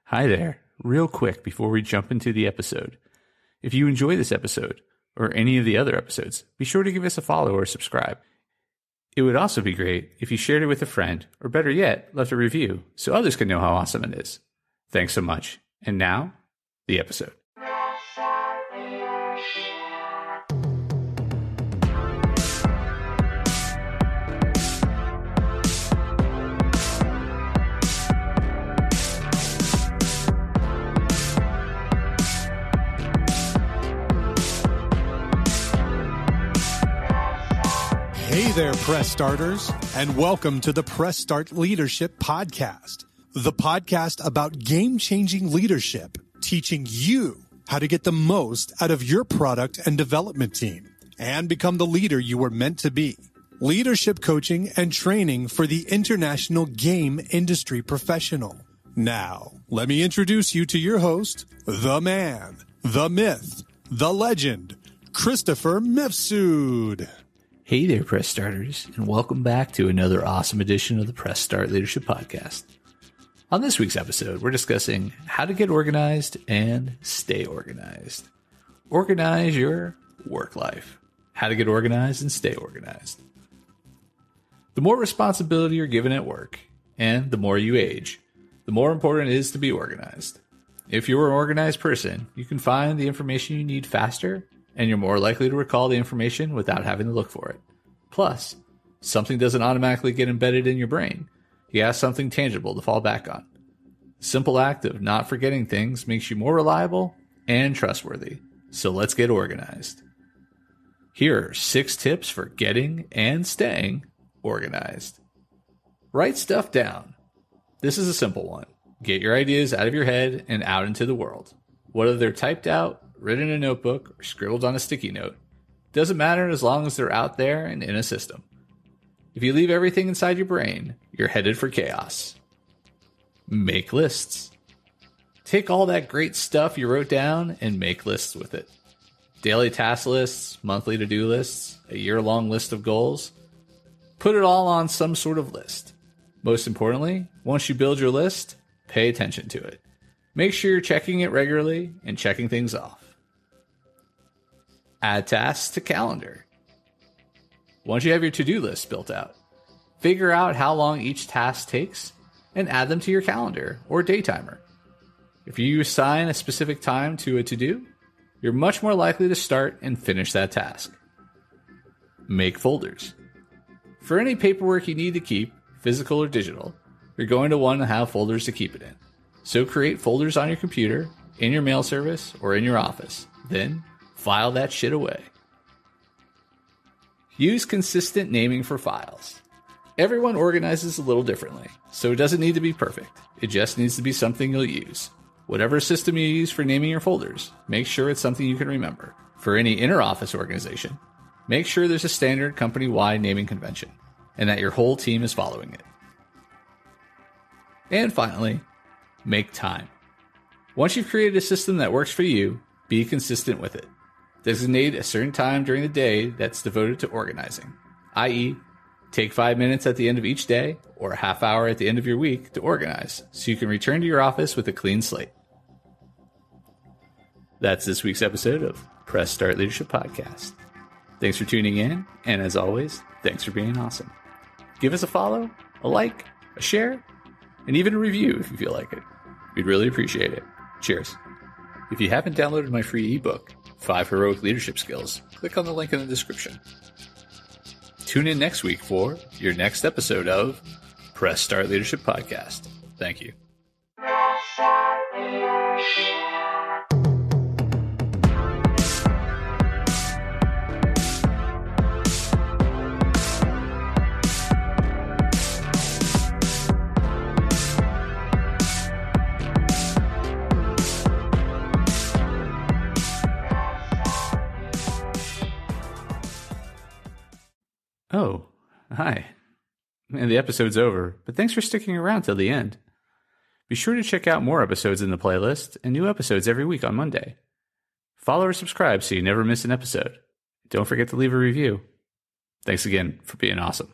Hi there. Real quick before we jump into the episode. If you enjoy this episode, or any of the other episodes, be sure to give us a follow or subscribe. It would also be great if you shared it with a friend, or better yet, left a review so others can know how awesome it is. Thanks so much. And now, the episode. Hey there, Press Starters, and welcome to the Press Start Leadership Podcast, the podcast about game-changing leadership, teaching you how to get the most out of your product and development team and become the leader you were meant to be. Leadership coaching and training for the international game industry professional. Now, let me introduce you to your host, the man, the myth, the legend, Christopher Mifsud. Hey there, Press Starters, and welcome back to another awesome edition of the Press Start Leadership Podcast. On this week's episode, we're discussing how to get organized and stay organized. Organize your work life. How to get organized and stay organized. The more responsibility you're given at work, and the more you age, the more important it is to be organized. If you're an organized person, you can find the information you need faster, and you're more likely to recall the information without having to look for it. Plus, something doesn't automatically get embedded in your brain. You have something tangible to fall back on. The simple act of not forgetting things makes you more reliable and trustworthy. So let's get organized. Here are 6 tips for getting and staying organized. Write stuff down. This is a simple one. Get your ideas out of your head and out into the world. Whether they're typed out, written in a notebook, or scribbled on a sticky note, doesn't matter as long as they're out there and in a system. If you leave everything inside your brain, you're headed for chaos. Make lists. Take all that great stuff you wrote down and make lists with it. Daily task lists, monthly to-do lists, a year-long list of goals. Put it all on some sort of list. Most importantly, once you build your list, pay attention to it. Make sure you're checking it regularly and checking things off. Add tasks to calendar. Once you have your to-do list built out, figure out how long each task takes and add them to your calendar or day timer. If you assign a specific time to a to-do, you're much more likely to start and finish that task. Make folders. For any paperwork you need to keep, physical or digital, you're going to want to have folders to keep it in. So create folders on your computer, in your mail service, or in your office. Then, file that shit away. Use consistent naming for files. Everyone organizes a little differently, so it doesn't need to be perfect. It just needs to be something you'll use. Whatever system you use for naming your folders, make sure it's something you can remember. For any inter-office organization, make sure there's a standard company-wide naming convention, and that your whole team is following it. And finally, make time. Once you've created a system that works for you, be consistent with it. Designate a certain time during the day that's devoted to organizing, i.e., take 5 minutes at the end of each day or a half hour at the end of your week to organize so you can return to your office with a clean slate. That's this week's episode of Press Start Leadership Podcast. Thanks for tuning in, and as always, thanks for being awesome. Give us a follow, a like, a share, and even a review if you feel like it. We'd really appreciate it. Cheers. If you haven't downloaded my free ebook, 5 Heroic Leadership Skills, click on the link in the description. Tune in next week for your next episode of Press Start Leadership Podcast. Thank you. Oh, hi. And the episode's over, but thanks for sticking around till the end. Be sure to check out more episodes in the playlist and new episodes every week on Monday. Follow or subscribe so you never miss an episode. Don't forget to leave a review. Thanks again for being awesome.